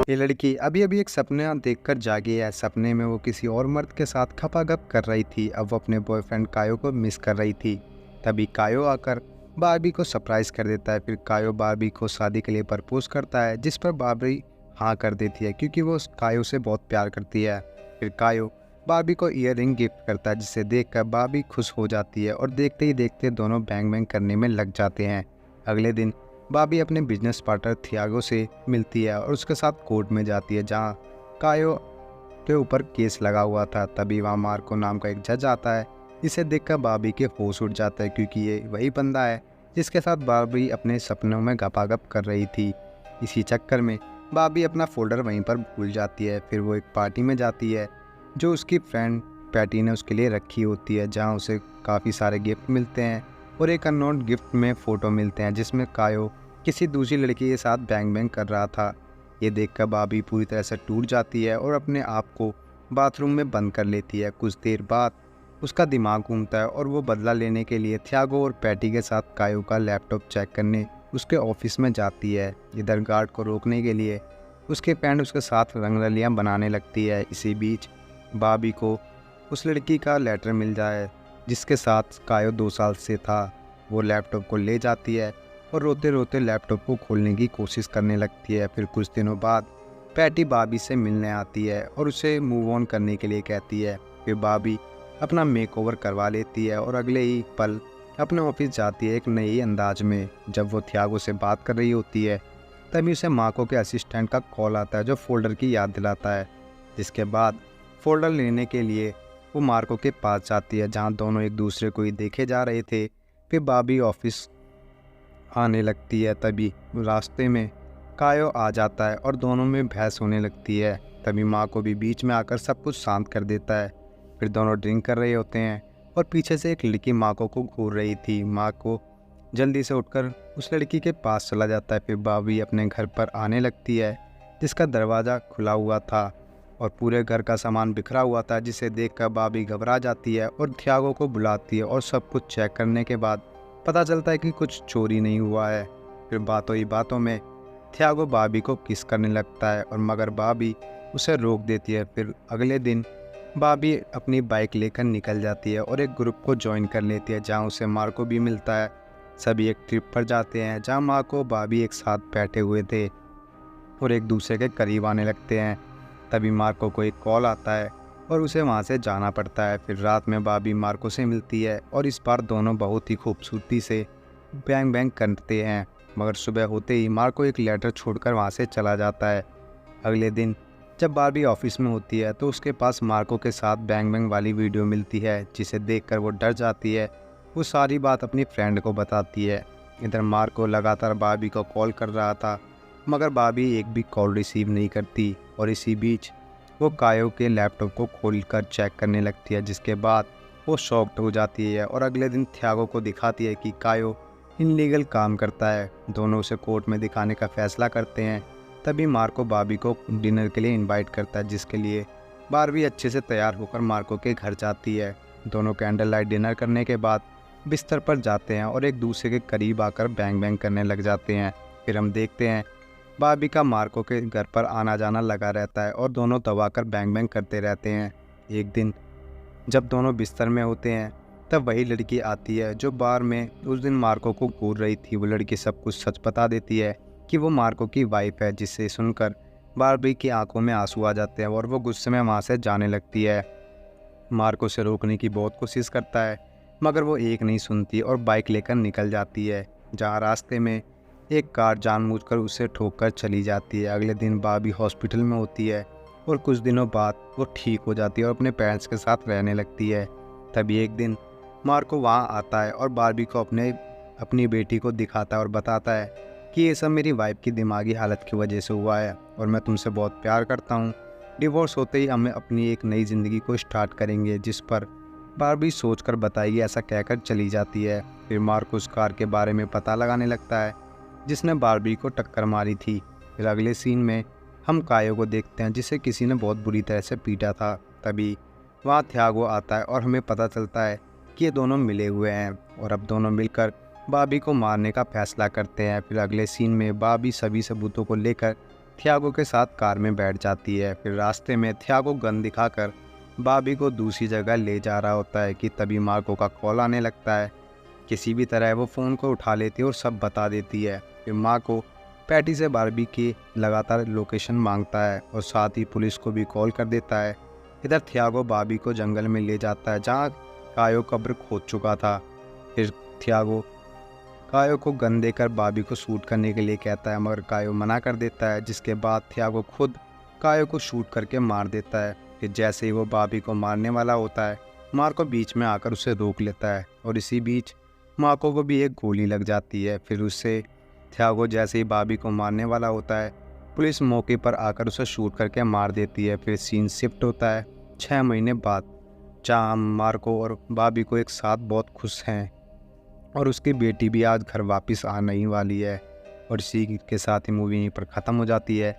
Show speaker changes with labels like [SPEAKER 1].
[SPEAKER 1] ये लड़की अभी अभी एक सपना देखकर जागी है। सपने में वो किसी और मर्द के साथ खपाखप कर रही थी। अब वो अपने बॉयफ्रेंड कायो को मिस कर रही थी। तभी कायो आकर बारबी को सरप्राइज कर देता है। फिर कायो बारबी को शादी के लिए प्रपोज करता है, जिस पर बारबी हाँ कर देती है क्योंकि वो उस कायो से बहुत प्यार करती है। फिर कायो बारबी को ईयर रिंग गिफ्ट करता है, जिसे देखकर बारबी खुश हो जाती है और देखते ही देखते दोनों बैंग बैंग करने में लग जाते हैं। अगले दिन बाबी अपने बिजनेस पार्टनर थियागो से मिलती है और उसके साथ कोर्ट में जाती है, जहां कायो के ऊपर केस लगा हुआ था। तभी वहां मार्को नाम का एक जज आता है। इसे देखकर बाबी के होश उड़ जाता है क्योंकि ये वही बंदा है जिसके साथ बाबी अपने सपनों में गपागप कर रही थी। इसी चक्कर में बाबी अपना फोल्डर वहीं पर भूल जाती है। फिर वो एक पार्टी में जाती है जो उसकी फ्रेंड पैटी ने उसके लिए रखी होती है, जहाँ उसे काफ़ी सारे गिफ्ट मिलते हैं और एक अननोन गिफ्ट में फ़ोटो मिलते हैं जिसमें कायो किसी दूसरी लड़की के साथ बैंग बैंग कर रहा था। ये देखकर बाबी पूरी तरह से टूट जाती है और अपने आप को बाथरूम में बंद कर लेती है। कुछ देर बाद उसका दिमाग घूमता है और वो बदला लेने के लिए थियागो और पैटी के साथ कायो का लैपटॉप चेक करने उसके ऑफिस में जाती है। इधर गार्ड को रोकने के लिए उसके फ्रेंड उसके साथ रंगरलियाँ बनाने लगती है। इसी बीच बाबी को उस लड़की का लेटर मिल जाए जिसके साथ कायो 2 साल से था। वो लैपटॉप को ले जाती है और रोते रोते लैपटॉप को खोलने की कोशिश करने लगती है। फिर कुछ दिनों बाद पैटी बाबी से मिलने आती है और उसे मूव ऑन करने के लिए कहती है। फिर बाबी अपना मेकओवर करवा लेती है और अगले ही पल अपने ऑफिस जाती है एक नई अंदाज में। जब वो थियागो से बात कर रही होती है तभी उसे मार्को के असिस्टेंट का कॉल आता है जो फोल्डर की याद दिलाता है। जिसके बाद फोल्डर लेने के लिए वो मार्को के पास जाती है, जहाँ दोनों एक दूसरे को ही देखे जा रहे थे। फिर बाबी ऑफिस आने लगती है। तभी रास्ते में कायो आ जाता है और दोनों में बहस होने लगती है। तभी माँ को भी बीच में आकर सब कुछ शांत कर देता है। फिर दोनों ड्रिंक कर रहे होते हैं और पीछे से एक लड़की मार्को को घूर रही थी। माँ को जल्दी से उठकर उस लड़की के पास चला जाता है। फिर बाबी अपने घर पर आने लगती है जिसका दरवाज़ा खुला हुआ था और पूरे घर का सामान बिखरा हुआ था, जिसे देखकर बाबी घबरा जाती है और थियागो को बुलाती है और सब कुछ चेक करने के बाद पता चलता है कि कुछ चोरी नहीं हुआ है। फिर बातों ही बातों में थियागो बाबी को किस करने लगता है और मगर बाबी उसे रोक देती है। फिर अगले दिन बाबी अपनी बाइक लेकर निकल जाती है और एक ग्रुप को ज्वाइन कर लेती है, जहां उसे मार्को भी मिलता है। सभी एक ट्रिप पर जाते हैं जहां मार्को बाबी एक साथ बैठे हुए थे और एक दूसरे के करीब आने लगते हैं। तभी मार्को को एक कॉल आता है और उसे वहां से जाना पड़ता है। फिर रात में बाबी मार्को से मिलती है और इस बार दोनों बहुत ही खूबसूरती से बैंग बैंग करते हैं। मगर सुबह होते ही मार्को एक लेटर छोड़कर वहां से चला जाता है। अगले दिन जब बारबी ऑफिस में होती है तो उसके पास मार्को के साथ बैंग बैंग वाली वीडियो मिलती है, जिसे देखकर वो डर जाती है। वो सारी बात अपनी फ्रेंड को बताती है। इधर मार्को लगातार बारबी को कॉल कर रहा था, मगर बारबी एक भी कॉल रिसीव नहीं करती। और इसी बीच वो कायो के लैपटॉप को खोलकर चेक करने लगती है, जिसके बाद वो शॉक्ड हो जाती है और अगले दिन थियागो को दिखाती है कि कायो इनलीगल काम करता है। दोनों उसे कोर्ट में दिखाने का फैसला करते हैं। तभी मार्को बारबी को डिनर के लिए इनवाइट करता है, जिसके लिए बारबी अच्छे से तैयार होकर मार्को के घर जाती है। दोनों कैंडल लाइट डिनर करने के बाद बिस्तर पर जाते हैं और एक दूसरे के करीब आकर बैंग बैंग करने लग जाते हैं। फिर हम देखते हैं बारबी का मार्को के घर पर आना जाना लगा रहता है और दोनों दबाकर बैंग बैंग करते रहते हैं। एक दिन जब दोनों बिस्तर में होते हैं तब वही लड़की आती है जो बार में उस दिन मार्को को घूर रही थी। वो लड़की सब कुछ सच बता देती है कि वो मार्को की वाइफ है, जिसे सुनकर बारबी की आंखों में आंसू आ जाते हैं और वो गुस्से में वहाँ से जाने लगती है। मार्को से रोकने की बहुत कोशिश करता है, मगर वो एक नहीं सुनती और बाइक लेकर निकल जाती है, जहाँ रास्ते में एक कार जानबूझकर उसे ठोक कर चली जाती है। अगले दिन बारबी हॉस्पिटल में होती है और कुछ दिनों बाद वो ठीक हो जाती है और अपने पेरेंट्स के साथ रहने लगती है। तभी एक दिन मार्को वहाँ आता है और बारबी को अपनी बेटी को दिखाता है और बताता है कि ये सब मेरी वाइफ की दिमागी हालत की वजह से हुआ है और मैं तुमसे बहुत प्यार करता हूँ। डिवोर्स होते ही हमें अपनी एक नई ज़िंदगी को स्टार्ट करेंगे, जिस पर बारबी सोचकर बताएगी, ऐसा कहकर चली जाती है। फिर मार्को उस कार के बारे में पता लगाने लगता है जिसने बारबी को टक्कर मारी थी। फिर अगले सीन में हम कायो को देखते हैं जिसे किसी ने बहुत बुरी तरह से पीटा था। तभी वहाँ थियागो आता है और हमें पता चलता है कि ये दोनों मिले हुए हैं और अब दोनों मिलकर बारबी को मारने का फैसला करते हैं। फिर अगले सीन में बारबी सभी सबूतों को लेकर थियागो के साथ कार में बैठ जाती है। फिर रास्ते में थियागो गन दिखाकर बॉबी को दूसरी जगह ले जा रहा होता है कि तभी मार्को का कॉल आने लगता है। किसी भी तरह वो फ़ोन को उठा लेती है और सब बता देती है। फिर मार्को पैटी से बारबी की लगातार लोकेशन मांगता है और साथ ही पुलिस को भी कॉल कर देता है। इधर थियागो बॉबी को जंगल में ले जाता है जहाँ कायो कब्र खोद चुका था। फिर थियागो कायो को गन देकर बॉबी को शूट करने के लिए कहता है, मगर कायो मना कर देता है, जिसके बाद थियागो खुद कायो को शूट करके मार देता है। फिर जैसे ही वो बॉबी को मारने वाला होता है, मार्को बीच में आकर उसे रोक लेता है और इसी बीच मार्को को भी एक गोली लग जाती है। फिर उससे थियागो जैसे ही बॉबी को मारने वाला होता है, पुलिस मौके पर आकर उसे शूट करके मार देती है। फिर सीन शिफ्ट होता है 6 महीने बाद, जहाँ मार्को और बॉबी को एक साथ बहुत खुश हैं और उसकी बेटी भी आज घर वापस आने ही वाली है। और इसी के साथ ही मूवी यहीं पर ख़त्म हो जाती है।